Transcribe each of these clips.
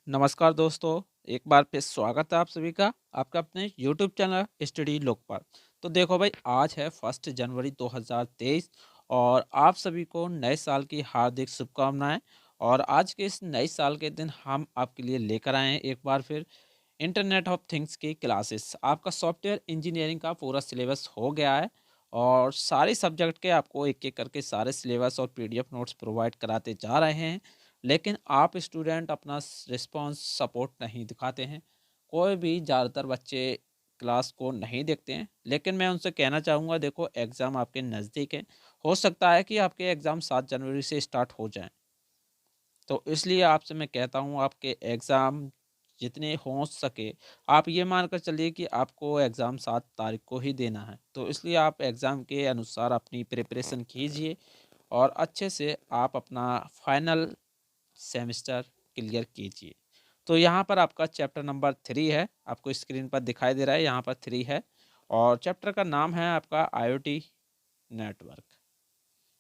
नमस्कार दोस्तों, एक बार फिर स्वागत है आप सभी का आपका अपने यूट्यूब चैनल स्टडी लोकपाल। तो देखो भाई, आज है 1 जनवरी 2023 और आप सभी को नए साल की हार्दिक शुभकामनाएं। और आज के इस नए साल के दिन हम आपके लिए लेकर आए हैं एक बार फिर इंटरनेट ऑफ थिंग्स की क्लासेस। आपका सॉफ्टवेयर इंजीनियरिंग का पूरा सिलेबस हो गया है और सारे सब्जेक्ट के आपको एक एक करके सारे सिलेबस और पीडीएफ नोट्स प्रोवाइड कराते जा रहे हैं। लेकिन आप स्टूडेंट अपना रिस्पॉन्स सपोर्ट नहीं दिखाते हैं। कोई भी ज़्यादातर बच्चे क्लास को नहीं देखते हैं। लेकिन मैं उनसे कहना चाहूँगा, देखो एग्ज़ाम आपके नज़दीक है, हो सकता है कि आपके एग्ज़ाम 7 जनवरी से स्टार्ट हो जाएं। तो इसलिए आपसे मैं कहता हूँ, आपके एग्ज़ाम जितने हो सके, आप ये मान कर चलिए कि आपको एग्ज़ाम 7 तारीख को ही देना है। तो इसलिए आप एग्ज़ाम के अनुसार अपनी प्रिपरेशन कीजिए और अच्छे से आप अपना फाइनल सेमेस्टर क्लियर कीजिए। तो यहाँ पर आपका चैप्टर नंबर 3 है, आपको स्क्रीन पर दिखाई दे रहा है, यहाँ पर 3 है और चैप्टर का नाम है आपका आईओटी नेटवर्क,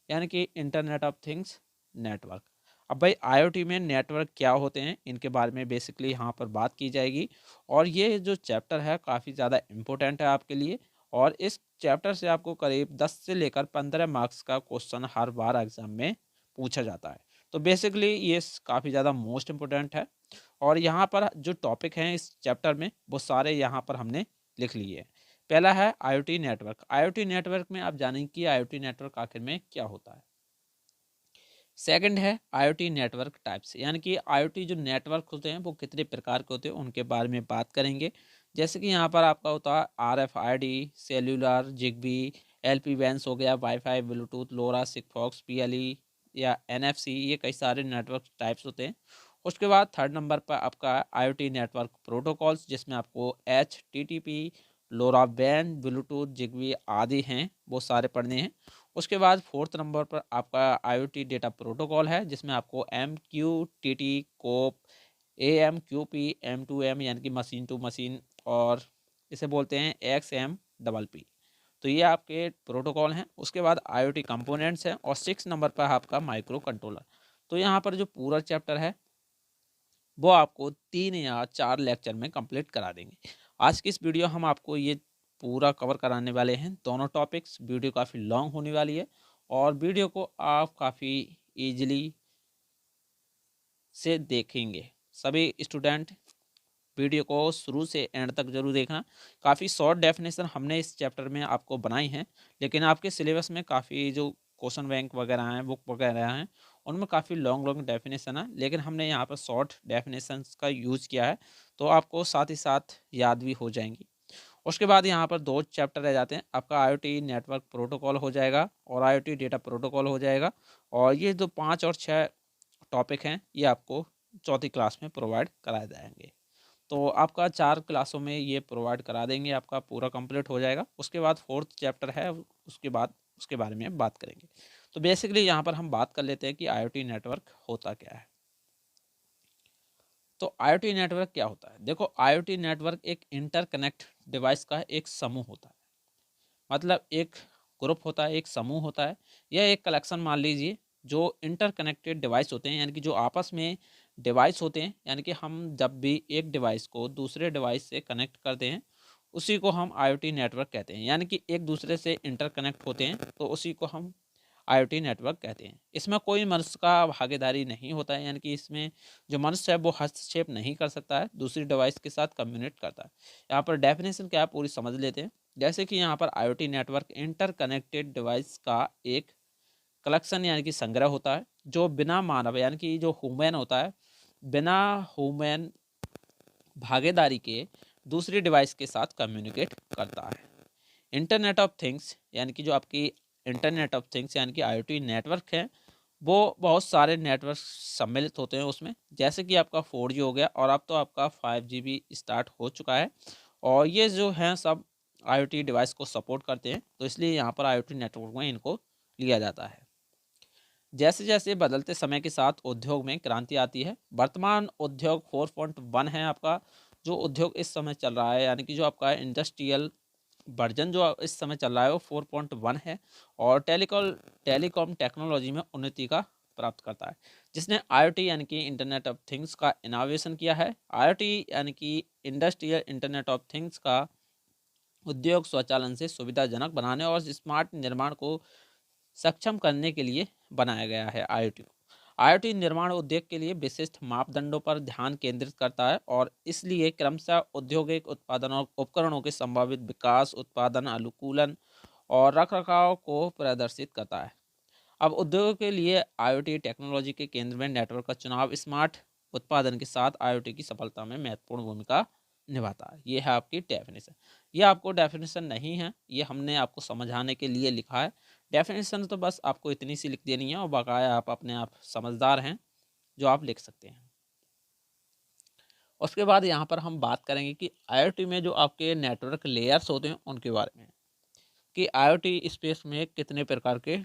यानी कि इंटरनेट ऑफ थिंग्स नेटवर्क। अब भाई, आईओटी में नेटवर्क क्या होते हैं, इनके बारे में बेसिकली यहाँ पर बात की जाएगी। और ये जो चैप्टर है काफ़ी ज़्यादा इम्पोर्टेंट है आपके लिए। और इस चैप्टर से आपको करीब 10 से लेकर 15 मार्क्स का क्वेश्चन हर बार एग्जाम में पूछा जाता है। तो बेसिकली ये काफ़ी ज़्यादा मोस्ट इम्पोर्टेंट है। और यहाँ पर जो टॉपिक हैं इस चैप्टर में, वो सारे यहाँ पर हमने लिख लिए हैं। पहला है आईओटी नेटवर्क। आईओटी नेटवर्क में आप जानेंगे कि आईओटी नेटवर्क आखिर में क्या होता है। सेकंड है आईओटी नेटवर्क टाइप्स, यानी कि आईओटी जो नेटवर्क होते हैं वो कितने प्रकार के होते हैं उनके बारे में बात करेंगे। जैसे कि यहाँ पर आपका होता है RFID, cellular, Zigbee, LP vans हो गया, वाईफाई, ब्लूटूथ, लोरा, सिगफॉक्स, पीएलई या एनएफसी, ये कई सारे नेटवर्क टाइप्स होते हैं। उसके बाद थर्ड नंबर पर आपका आईओटी नेटवर्क प्रोटोकॉल्स, जिसमें आपको एचटीटीपी, लोरा वैन, ब्लूटूथ, जिगबी आदि हैं, वो सारे पढ़ने हैं। उसके बाद फोर्थ नंबर पर आपका आईओटी डेटा प्रोटोकॉल है, जिसमें आपको M Q T T, CoAP, A M Q P, M2M यानी कि मशीन टू मशीन, और इसे बोलते हैं XMPP। तो ये आपके प्रोटोकॉल हैं। उसके बाद आईओटी कंपोनेंट्स हैं और 6 नंबर पर आपका माइक्रो कंट्रोलर। तो यहाँ पर जो पूरा चैप्टर है वो आपको 3 या 4 लेक्चर में कंप्लीट करा देंगे। आज की इस वीडियो हम आपको ये पूरा कवर कराने वाले हैं, दोनों टॉपिक्स। वीडियो काफ़ी लॉन्ग होने वाली है और वीडियो को आप काफ़ी इजीली से देखेंगे। सभी स्टूडेंट वीडियो को शुरू से एंड तक जरूर देखना। काफ़ी शॉर्ट डेफिनेशन हमने इस चैप्टर में आपको बनाई हैं, लेकिन आपके सिलेबस में काफ़ी जो क्वेश्चन बैंक वगैरह हैं, बुक वगैरह हैं, उनमें काफ़ी लॉन्ग लॉन्ग डेफिनेशन है, लेकिन हमने यहाँ पर शॉर्ट डेफिनेशंस का यूज़ किया है, तो आपको साथ ही साथ याद भी हो जाएंगी। उसके बाद यहाँ पर 2 चैप्टर रह जाते हैं, आपका आईओटी नेटवर्क प्रोटोकॉल हो जाएगा और आईओटी डेटा प्रोटोकॉल हो जाएगा। और ये जो 5 और 6 टॉपिक हैं, ये आपको चौथी क्लास में प्रोवाइड कराए जाएंगे। तो आपका 4 क्लासों में ये प्रोवाइड करा देंगे, आपका पूरा कंप्लीट हो जाएगा। उसके बाद फोर्थ चैप्टर है, उसके बाद उसके बारे में बात करेंगे। तो बेसिकली यहाँ पर हम बात कर लेते हैं कि आईओटी नेटवर्क होता क्या है। तो आईओटी नेटवर्क क्या होता है, देखो आईओटी नेटवर्क एक इंटरकनेक्ट डिवाइस का एक समूह होता है। मतलब एक ग्रुप होता है, एक समूह होता है, यह एक कलेक्शन मान लीजिए जो इंटरकनेक्टेड डिवाइस होते हैं, यानी कि जो आपस में डिवाइस होते हैं। यानी कि हम जब भी एक डिवाइस को दूसरे डिवाइस से कनेक्ट करते हैं, उसी को हम आईओटी नेटवर्क कहते हैं। यानी कि एक दूसरे से इंटरकनेक्ट होते हैं, तो उसी को हम आईओटी नेटवर्क कहते हैं। इसमें कोई मनुष्य का भागीदारी नहीं होता है, यानी कि इसमें जो मनुष्य है वो हस्तक्षेप नहीं कर सकता है, दूसरी डिवाइस के साथ कम्युनिकेट करता है। यहाँ पर डेफिनेशन क्या है पूरी समझ लेते हैं। जैसे कि यहाँ पर आईओटी नेटवर्क इंटरकनेक्टेड डिवाइस का एक कलेक्शन यानी कि संग्रह होता है, जो बिना मानव यानी कि जो ह्यूमन होता है, बिना ह्यूमन भागीदारी के दूसरी डिवाइस के साथ कम्युनिकेट करता है। इंटरनेट ऑफ थिंग्स यानी कि जो आपकी इंटरनेट ऑफ थिंग्स यानी कि आईओटी नेटवर्क है, वो बहुत सारे नेटवर्क सम्मिलित होते हैं उसमें। जैसे कि आपका 4G हो गया और अब तो आपका 5G भी स्टार्ट हो चुका है। और ये जो हैं सब आईओटी डिवाइस को सपोर्ट करते हैं, तो इसलिए यहाँ पर आईओटी नेटवर्क में इनको लिया जाता है। जैसे जैसे बदलते समय के साथ उद्योग में क्रांति आती है, वर्तमान उद्योग 4.1 है आपका जो उद्योग इस समय चल रहा है, यानी कि जो आपका इंडस्ट्रियल वर्जन जो इस समय चल रहा है वो 4.1 है और टेलीकॉम टेलीकॉम टेक्नोलॉजी में उन्नति का प्राप्त करता है। जिसने IoT यानी कि इंटरनेट ऑफ थिंग्स का इनोवेशन किया है। IoT यानी कि इंडस्ट्रियल इंटरनेट ऑफ थिंग्स का उद्योग स्वचालन से सुविधाजनक बनाने और स्मार्ट निर्माण को सक्षम करने के लिए बनाया गया है IoT को। IoT निर्माण उद्योग के लिए विशिष्ट मापदंडों पर ध्यान केंद्रित करता है और इसलिए क्रमशः औद्योगिक उत्पादन और उपकरणों के संभावित विकास, उत्पादन, अनुकूलन और रखरखाव को प्रदर्शित करता है। अब उद्योग के लिए IoT टेक्नोलॉजी के केंद्र में नेटवर्क का चुनाव स्मार्ट उत्पादन के साथ IoT की सफलता में महत्वपूर्ण भूमिका निभाता है। ये है आपकी डेफिनेशन। ये आपको डेफिनेशन नहीं है, ये हमने आपको समझाने के लिए लिखा है। डेफिनेशन तो बस आपको इतनी सी लिख देनी है और बकाया आप अपने आप समझदार हैं जो आप लिख सकते हैं। उसके बाद यहाँ पर हम बात करेंगे कि IoT में जो आपके नेटवर्क लेयर्स होते हैं उनके बारे में, कि IoT स्पेस में कितने प्रकार के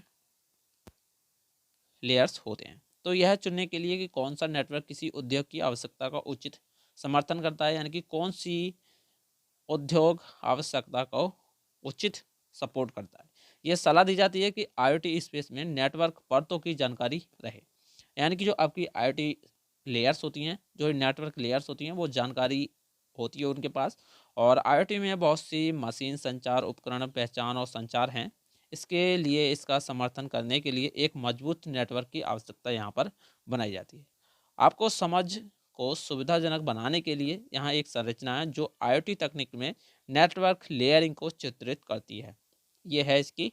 लेयर्स होते हैं। तो यह चुनने के लिए कि कौन सा नेटवर्क किसी उद्योग की आवश्यकता का उचित समर्थन करता है, यानी कि कौन सी उद्योग आवश्यकता को उचित सपोर्ट करता है, यह सलाह दी जाती है कि IoT स्पेस में नेटवर्क परतों की जानकारी रहे। यानी कि जो आपकी IoT लेयर्स होती हैं, जो नेटवर्क लेयर्स होती हैं, वो जानकारी होती है उनके पास। और IoT में बहुत सी मशीन संचार उपकरण पहचान और संचार हैं। इसके लिए इसका समर्थन करने के लिए एक मजबूत नेटवर्क की आवश्यकता यहाँ पर बनाई जाती है। आपको समझ को सुविधाजनक बनाने के लिए यहाँ एक संरचना है जो IoT तकनीक में नेटवर्क लेयरिंग को चित्रित करती है। ये है इसकी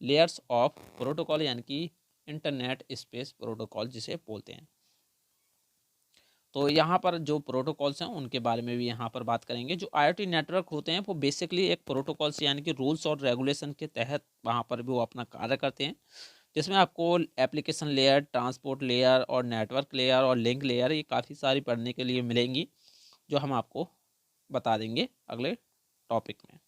लेयर्स ऑफ प्रोटोकॉल, यानी कि इंटरनेट स्पेस प्रोटोकॉल जिसे बोलते हैं। तो यहाँ पर जो प्रोटोकॉल्स हैं उनके बारे में भी यहाँ पर बात करेंगे। जो IoT नेटवर्क होते हैं वो बेसिकली एक प्रोटोकॉल से, यानी कि रूल्स और रेगुलेशन के तहत वहाँ पर भी वो अपना कार्य करते हैं, जिसमें आपको एप्लीकेशन लेयर, ट्रांसपोर्ट लेयर और नेटवर्क लेयर और लिंक लेयर, ये काफ़ी सारी पढ़ने के लिए मिलेंगी जो हम आपको बता देंगे अगले टॉपिक में।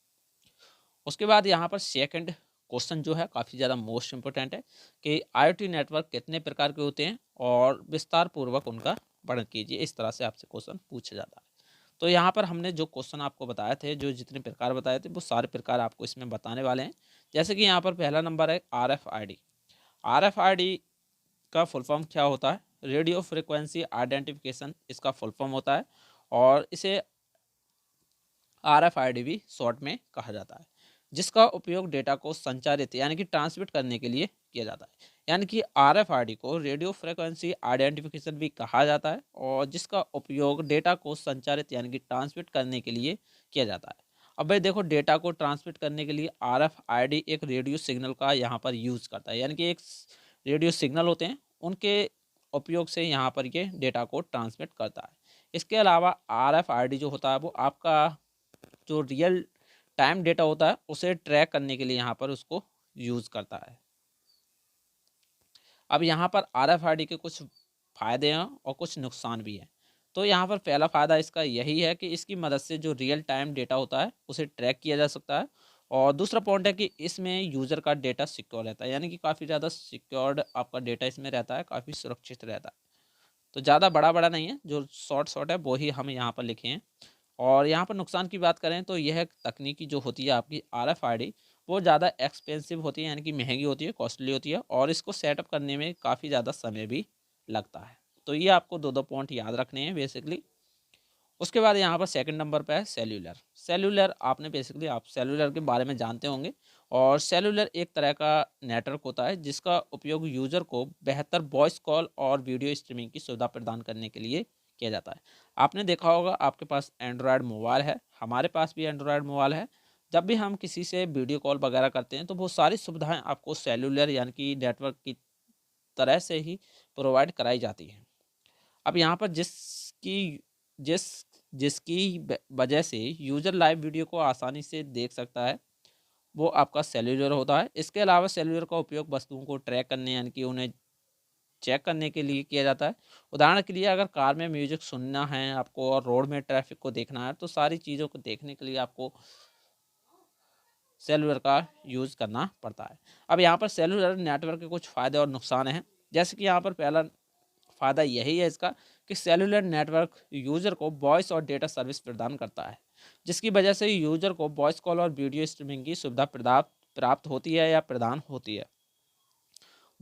उसके बाद यहाँ पर सेकंड क्वेश्चन जो है काफ़ी ज़्यादा मोस्ट इम्पोर्टेंट है कि IoT नेटवर्क कितने प्रकार के होते हैं और विस्तार पूर्वक उनका वर्णन कीजिए। इस तरह से आपसे क्वेश्चन पूछा जाता है। तो यहाँ पर हमने जो क्वेश्चन आपको बताए थे, जो जितने प्रकार बताए थे, वो सारे प्रकार आपको इसमें बताने वाले हैं। जैसे कि यहाँ पर पहला नंबर है RFID। RFID का फुल फॉर्म क्या होता है? रेडियो फ्रिक्वेंसी आइडेंटिफिकेशन इसका फुल फॉर्म होता है और इसे RFID भी शॉर्ट में कहा जाता है, जिसका उपयोग डेटा को संचारित यानी कि ट्रांसमिट करने के लिए किया जाता है। यानी कि RFID को रेडियो फ्रिक्वेंसी आइडेंटिफिकेशन भी कहा जाता है और जिसका उपयोग डेटा को संचारित यानी कि ट्रांसमिट करने के लिए किया जाता है। अब भाई देखो, डेटा को ट्रांसमिट करने के लिए RFID एक रेडियो सिग्नल का यहाँ पर यूज़ करता है, यानी कि एक रेडियो सिग्नल होते हैं उनके उपयोग से यहाँ पर ये डेटा को ट्रांसमिट करता है। इसके अलावा RFID जो होता है वो आपका जो रियल टाइम डेटा होता है उसे ट्रैक करने के लिए यहाँ पर उसको यूज़ करता है। अब यहाँ पर RFID के कुछ फ़ायदे हैं और कुछ नुकसान भी हैं। तो यहाँ पर पहला फ़ायदा इसका यही है कि इसकी मदद से जो रियल टाइम डेटा होता है उसे ट्रैक किया जा सकता है। और दूसरा पॉइंट है कि इसमें यूज़र का डेटा सिक्योर रहता है, यानी कि काफ़ी ज़्यादा सिक्योर्ड आपका डेटा इसमें रहता है, काफ़ी सुरक्षित रहता है। तो ज़्यादा बड़ा बड़ा नहीं है, जो शॉर्ट शॉर्ट है वो ही हम यहाँ पर लिखे हैं। और यहाँ पर नुकसान की बात करें तो यह तकनीकी जो होती है आपकी RFID, वो ज़्यादा एक्सपेंसिव होती है, यानी कि महंगी होती है, कॉस्टली होती है और इसको सेटअप करने में काफ़ी ज़्यादा समय भी लगता है। तो ये आपको दो दो पॉइंट याद रखने हैं बेसिकली। उसके बाद यहाँ पर सेकंड नंबर पर है सेल्यूलर। सेल्यूलर आपने बेसिकली आप सेल्यूलर के बारे में जानते होंगे। और सेल्यूलर एक तरह का नेटवर्क होता है जिसका उपयोग यूज़र को बेहतर वॉइस कॉल और वीडियो स्ट्रीमिंग की सुविधा प्रदान करने के लिए किया जाता है। आपने देखा होगा आपके पास एंड्रॉयड मोबाइल है, हमारे पास भी एंड्रॉयड मोबाइल है। जब भी हम किसी से वीडियो कॉल वगैरह करते हैं तो वो सारी सुविधाएं आपको सेल्यूलर यानी कि नेटवर्क की तरह से ही प्रोवाइड कराई जाती हैं। अब यहाँ पर जिस जिसकी वजह से यूज़र लाइव वीडियो को आसानी से देख सकता है वो आपका सेल्यूलर होता है। इसके अलावा सेल्यूलर का उपयोग वस्तुओं को ट्रैक करने यानी कि उन्हें चेक करने के लिए किया जाता है। उदाहरण के लिए अगर कार में म्यूजिक सुनना है आपको और रोड में ट्रैफिक को देखना है तो सारी चीज़ों को देखने के लिए आपको सेलुलर का यूज़ करना पड़ता है। अब यहाँ पर सेलुलर नेटवर्क के कुछ फ़ायदे और नुकसान हैं। जैसे कि यहाँ पर पहला फ़ायदा यही है इसका कि सेलुलर नेटवर्क यूज़र को वॉइस और डेटा सर्विस प्रदान करता है, जिसकी वजह से यूज़र को वॉइस कॉल और वीडियो स्ट्रीमिंग की सुविधा प्राप्त होती है या प्रदान होती है।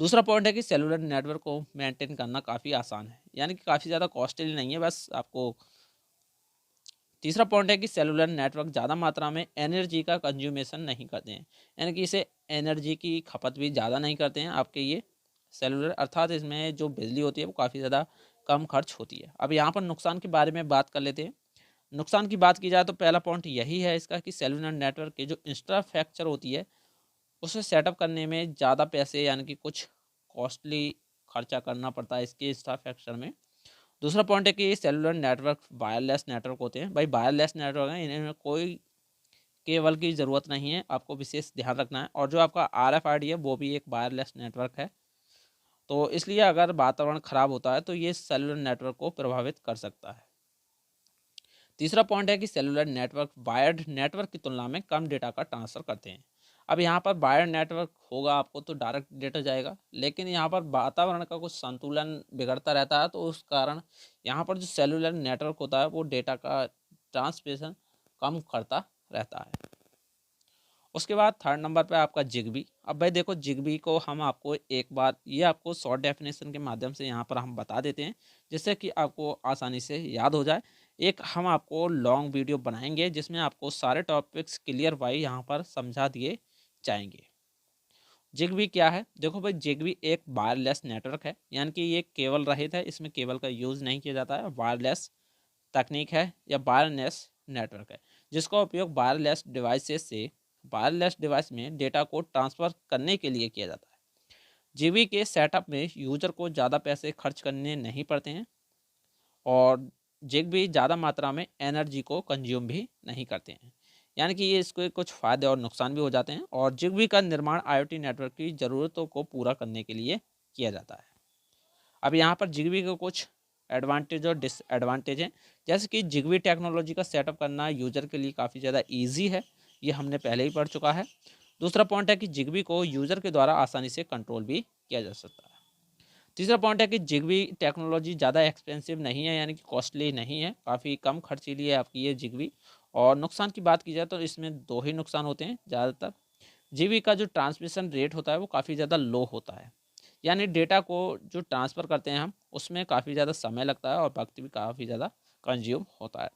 दूसरा पॉइंट है कि सेलुलर नेटवर्क को मेंटेन करना काफ़ी आसान है, यानी कि काफ़ी ज़्यादा कॉस्टली नहीं है, बस आपको। तीसरा पॉइंट है कि सेलुलर नेटवर्क ज़्यादा मात्रा में एनर्जी का कंज्यूमेशन नहीं करते हैं, यानी कि इसे एनर्जी की खपत भी ज़्यादा नहीं करते हैं आपके ये सेलुलर, अर्थात इसमें जो बिजली होती है वो काफ़ी ज़्यादा कम खर्च होती है। अब यहाँ पर नुकसान के बारे में बात कर लेते हैं। नुकसान की बात की जाए तो पहला पॉइंट यही है इसका कि सेलुलर नेटवर्क की जो इंफ्रास्ट्रक्चर होती है उसे सेटअप करने में ज़्यादा पैसे, यानी कि कुछ कॉस्टली खर्चा करना पड़ता है इसके इंफ्रास्ट्रक्चर में। दूसरा पॉइंट है कि सेलुलर नेटवर्क वायरलेस नेटवर्क होते हैं। भाई वायरलेस नेटवर्क है, इन्हें कोई केबल की ज़रूरत नहीं है, आपको विशेष ध्यान रखना है। और जो आपका RFID है वो भी एक वायरलेस नेटवर्क है, तो इसलिए अगर वातावरण ख़राब होता है तो ये सेलुलर नेटवर्क को प्रभावित कर सकता है। तीसरा पॉइंट है कि सेलुलर नेटवर्क वायर्ड नेटवर्क की तुलना में कम डेटा का ट्रांसफ़र करते हैं। अब यहाँ पर वायर्ड नेटवर्क होगा आपको तो डायरेक्ट डेटा जाएगा, लेकिन यहाँ पर वातावरण का कुछ संतुलन बिगड़ता रहता है, तो उस कारण यहाँ पर जो सेलुलर नेटवर्क होता है वो डेटा का ट्रांसमिशन कम करता रहता है। उसके बाद थर्ड नंबर पे आपका जिगबी। अब भाई देखो, जिगबी को हम आपको एक बार ये आपको शॉर्ट डेफिनेशन के माध्यम से यहाँ पर हम बता देते हैं, जिससे कि आपको आसानी से याद हो जाए। एक हम आपको लॉन्ग वीडियो बनाएंगे जिसमें आपको सारे टॉपिक्स क्लियर वाई यहाँ पर समझा दिए जाएंगे। जिगबी क्या है? देखो भाई, जिगबी एक वायरलेस नेटवर्क है, यानी कि ये केबल रहित है, इसमें केबल का यूज़ नहीं किया जाता है। वायरलेस तकनीक है या वायरलेस नेटवर्क है, जिसका उपयोग वायरलेस डिवाइस में डेटा को ट्रांसफ़र करने के लिए किया जाता है। जीबी के सेटअप में यूजर को ज़्यादा पैसे खर्च करने नहीं पड़ते हैं, और जिगबी ज़्यादा मात्रा में एनर्जी को कंज्यूम भी नहीं करते हैं, यानी कि ये इसके कुछ फ़ायदे और नुकसान भी हो जाते हैं। और जिगबी का निर्माण IoT नेटवर्क की ज़रूरतों को पूरा करने के लिए किया जाता है। अब यहाँ पर जिगबी के कुछ एडवांटेज और डिसएडवांटेज हैं, जैसे कि जिगबी टेक्नोलॉजी का सेटअप करना यूज़र के लिए काफ़ी ज़्यादा ईजी है, ये हमने पहले ही पढ़ चुका है। दूसरा पॉइंट है कि जिगबी को यूज़र के द्वारा आसानी से कंट्रोल भी किया जा सकता है। तीसरा पॉइंट है कि जिगबी टेक्नोलॉजी ज़्यादा एक्सपेंसिव नहीं है, यानी कि कॉस्टली नहीं है, काफ़ी कम खर्चीली है आपकी ये जिगबी। और नुकसान की बात की जाए तो इसमें दो ही नुकसान होते हैं ज़्यादातर। जिगबी का जो ट्रांसमिशन रेट होता है वो काफ़ी ज़्यादा लो होता है, यानी डेटा को जो ट्रांसफ़र करते हैं हम उसमें काफ़ी ज़्यादा समय लगता है और वक्त भी काफ़ी ज़्यादा कंज्यूम होता है।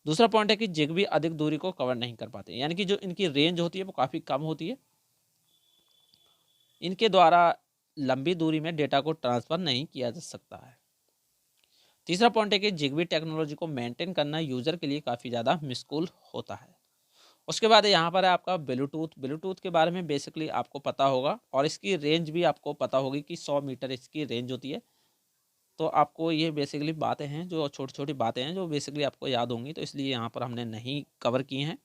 दूसरा पॉइंट है कि जिगबी अधिक दूरी को कवर नहीं कर पाते, यानी कि जो इनकी रेंज होती है वो काफ़ी कम होती है, इनके द्वारा लंबी दूरी में डेटा को ट्रांसफ़र नहीं किया जा सकता है। तीसरा पॉइंट है कि जिगबी टेक्नोलॉजी को मेंटेन करना यूज़र के लिए काफ़ी ज़्यादा मुश्किल होता है। उसके बाद यहाँ पर है आपका ब्लूटूथ। ब्लूटूथ के बारे में बेसिकली आपको पता होगा, और इसकी रेंज भी आपको पता होगी कि 100 मीटर इसकी रेंज होती है। तो आपको ये बेसिकली बातें हैं, जो छोटी छोटी बातें हैं जो बेसिकली आपको याद होंगी, तो इसलिए यहाँ पर हमने नहीं कवर की हैं।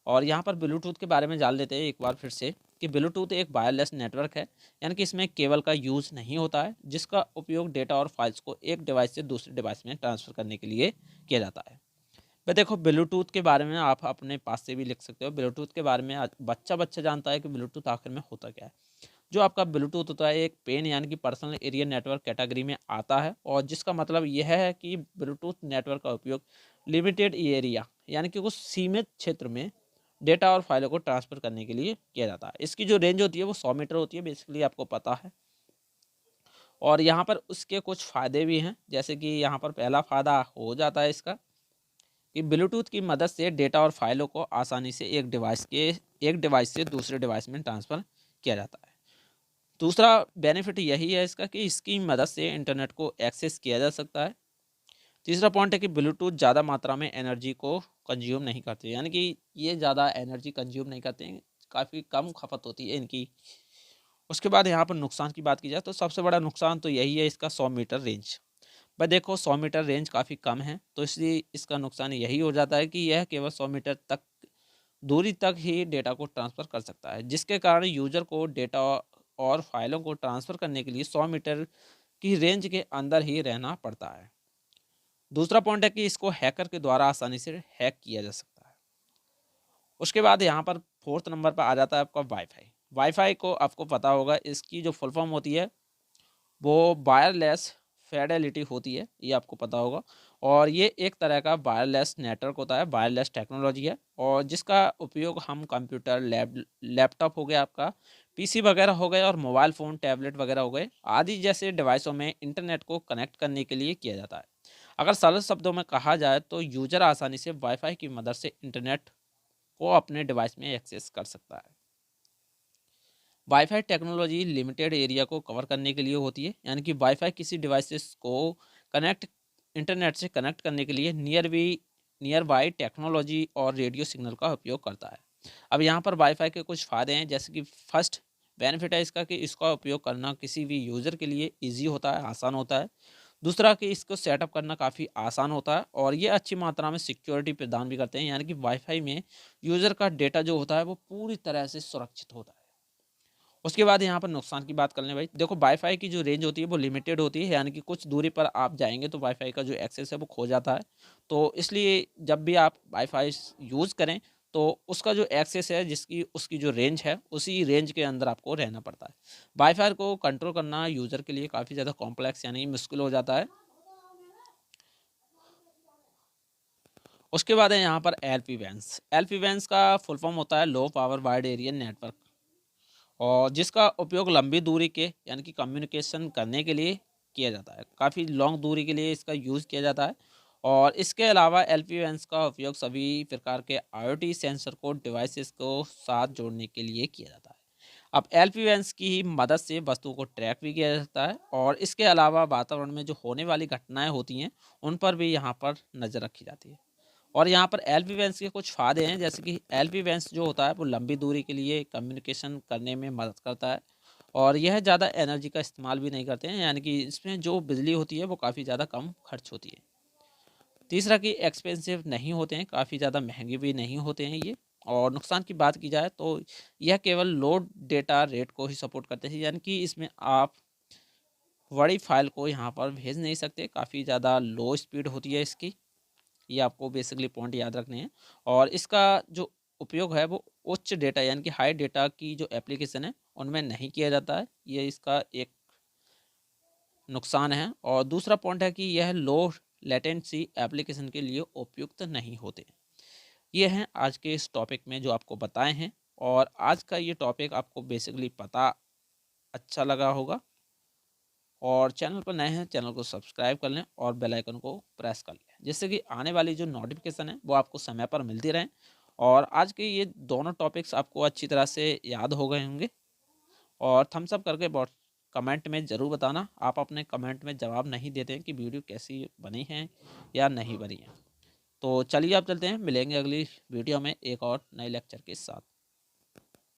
और यहाँ पर ब्लूटूथ के बारे में जान लेते हैं एक बार फिर से, कि ब्लूटूथ एक वायरलेस नेटवर्क है, यानी कि इसमें केबल का यूज़ नहीं होता है, जिसका उपयोग डेटा और फाइल्स को एक डिवाइस से दूसरे डिवाइस में ट्रांसफ़र करने के लिए किया जाता है। भाई देखो, ब्लूटूथ के बारे में आप अपने पास से भी लिख सकते हो। ब्लूटूथ के बारे में बच्चा बच्चा जानता है कि ब्लूटूथ आखिर में होता क्या है। जो आपका ब्लूटूथ होता है एक पेन, यानी कि पर्सनल एरिया नेटवर्क कैटेगरी में आता है, और जिसका मतलब यह है कि ब्लूटूथ नेटवर्क का उपयोग लिमिटेड एरिया, यानी कि कुछ सीमित क्षेत्र में डेटा और फाइलों को ट्रांसफ़र करने के लिए किया जाता है। इसकी जो रेंज होती है वो 100 मीटर होती है, बेसिकली आपको पता है। और यहाँ पर उसके कुछ फ़ायदे भी हैं, जैसे कि यहाँ पर पहला फ़ायदा हो जाता है इसका कि ब्लूटूथ की मदद से डेटा और फाइलों को आसानी से एक डिवाइस से दूसरे डिवाइस में ट्रांसफ़र किया जाता है। दूसरा बेनिफिट यही है इसका कि इसकी मदद से इंटरनेट को एक्सेस किया जा सकता है। तीसरा पॉइंट है कि ब्लूटूथ ज़्यादा मात्रा में एनर्जी को कंज्यूम नहीं करते, यानी कि ये ज़्यादा एनर्जी कंज्यूम नहीं करते हैं, काफ़ी कम खपत होती है इनकी। उसके बाद यहाँ पर नुकसान की बात की जाए तो सबसे बड़ा नुकसान तो यही है इसका 100 मीटर रेंज। भाई देखो, 100 मीटर रेंज काफ़ी कम है, तो इसलिए इसका नुकसान यही हो जाता है कि यह केवल 100 मीटर तक दूरी तक ही डेटा को ट्रांसफ़र कर सकता है, जिसके कारण यूज़र को डेटा और फाइलों को ट्रांसफ़र करने के लिए 100 मीटर की रेंज के अंदर ही रहना पड़ता है। दूसरा पॉइंट है कि इसको हैकर के द्वारा आसानी से हैक किया जा सकता है। उसके बाद यहाँ पर फोर्थ नंबर पर आ जाता है आपका वाईफाई। वाईफाई को आपको पता होगा, इसकी जो फुल फॉर्म होती है वो वायरलेस फिडेलिटी होती है, ये आपको पता होगा। और ये एक तरह का वायरलेस नेटवर्क होता है, वायरलेस टेक्नोलॉजी है, और जिसका उपयोग हम कंप्यूटर लैपटॉप हो गया आपका, पीसी वगैरह हो गए और मोबाइल फ़ोन, टैबलेट वगैरह हो गए आदि जैसे डिवाइसों में इंटरनेट को कनेक्ट करने के लिए किया जाता है। अगर सरल शब्दों में कहा जाए तो यूज़र आसानी से वाईफ़ाई की मदद से इंटरनेट को अपने डिवाइस में एक्सेस कर सकता है। वाईफ़ाई टेक्नोलॉजी लिमिटेड एरिया को कवर करने के लिए होती है, यानी कि वाईफ़ाई किसी डिवाइसेस को कनेक्ट इंटरनेट से कनेक्ट करने के लिए नियर बाई टेक्नोलॉजी और रेडियो सिग्नल का उपयोग करता है। अब यहाँ पर वाईफ़ाई के कुछ फ़ायदे हैं, जैसे कि फर्स्ट बेनिफिट है इसका कि इसका उपयोग करना किसी भी यूज़र के लिए ईजी होता है, आसान होता है। दूसरा कि इसको सेटअप करना काफ़ी आसान होता है और ये अच्छी मात्रा में सिक्योरिटी प्रदान भी करते हैं, यानी कि वाईफ़ाई में यूज़र का डेटा जो होता है वो पूरी तरह से सुरक्षित होता है। उसके बाद यहाँ पर नुकसान की बात कर लें भाई, देखो वाईफ़ाई की जो रेंज होती है वो लिमिटेड होती है, यानी कि कुछ दूरी पर आप जाएँगे तो वाईफ़ाई का जो एक्सेस है वो खो जाता है। तो इसलिए जब भी आप वाईफ़ाई यूज़ करें तो उसका जो एक्सेस है जिसकी उसकी जो रेंज है उसी रेंज के अंदर आपको रहना पड़ता है। वाईफ़ाई को कंट्रोल करना यूज़र के लिए काफ़ी ज़्यादा कॉम्प्लेक्स यानी मुश्किल हो जाता है। उसके बाद है यहाँ पर एलपी वैन्स। एलपी वैन्स का फुल फॉर्म होता है low power wide area network, और जिसका उपयोग लंबी दूरी के यानी कि कम्युनिकेशन करने के लिए किया जाता है। काफ़ी लॉन्ग दूरी के लिए इसका यूज़ किया जाता है। और इसके अलावा एलपीवांस का उपयोग सभी प्रकार के आईओटी सेंसर को डिवाइसेस को साथ जोड़ने के लिए किया जाता है। अब एलपीवांस की ही मदद से वस्तु को ट्रैक भी किया जाता है, और इसके अलावा वातावरण में जो होने वाली घटनाएं होती हैं उन पर भी यहाँ पर नज़र रखी जाती है। और यहाँ पर एलपी वैन्स के कुछ फ़ायदे हैं, जैसे कि एलपी वैन्स जो होता है वो लंबी दूरी के लिए कम्युनिकेशन करने में मदद करता है, और यह ज़्यादा एनर्जी का इस्तेमाल भी नहीं करते हैं, यानी कि इसमें जो बिजली होती है वो काफ़ी ज़्यादा कम खर्च होती है। तीसरा कि एक्सपेंसिव नहीं होते हैं, काफ़ी ज़्यादा महंगे भी नहीं होते हैं ये। और नुकसान की बात की जाए तो यह केवल लो डेटा रेट को ही सपोर्ट करते हैं, यानी कि इसमें आप बड़ी फाइल को यहाँ पर भेज नहीं सकते, काफ़ी ज़्यादा लो स्पीड होती है इसकी। ये आपको बेसिकली पॉइंट याद रखने हैं। और इसका जो उपयोग है वो उच्च डेटा यानी कि हाई डेटा की जो एप्लीकेशन है उनमें नहीं किया जाता है, ये इसका एक नुकसान है। और दूसरा पॉइंट है कि यह लो लेटेंसी एप्लीकेशन के लिए उपयुक्त नहीं होते। ये हैं आज के इस टॉपिक में जो आपको बताए हैं, और आज का ये टॉपिक आपको बेसिकली पता अच्छा लगा होगा। और चैनल पर नए हैं, चैनल को सब्सक्राइब कर लें और बेल आइकन को प्रेस कर लें, जिससे कि आने वाली जो नोटिफिकेशन है वो आपको समय पर मिलती रहें। और आज के ये दोनों टॉपिक्स आपको अच्छी तरह से याद हो गए होंगे। और थम्स अप करके बहुत कमेंट में ज़रूर बताना, आप अपने कमेंट में जवाब नहीं देते हैं कि वीडियो कैसी बनी है या नहीं बनी है। तो चलिए आप चलते हैं, मिलेंगे अगली वीडियो में एक और नए लेक्चर के साथ।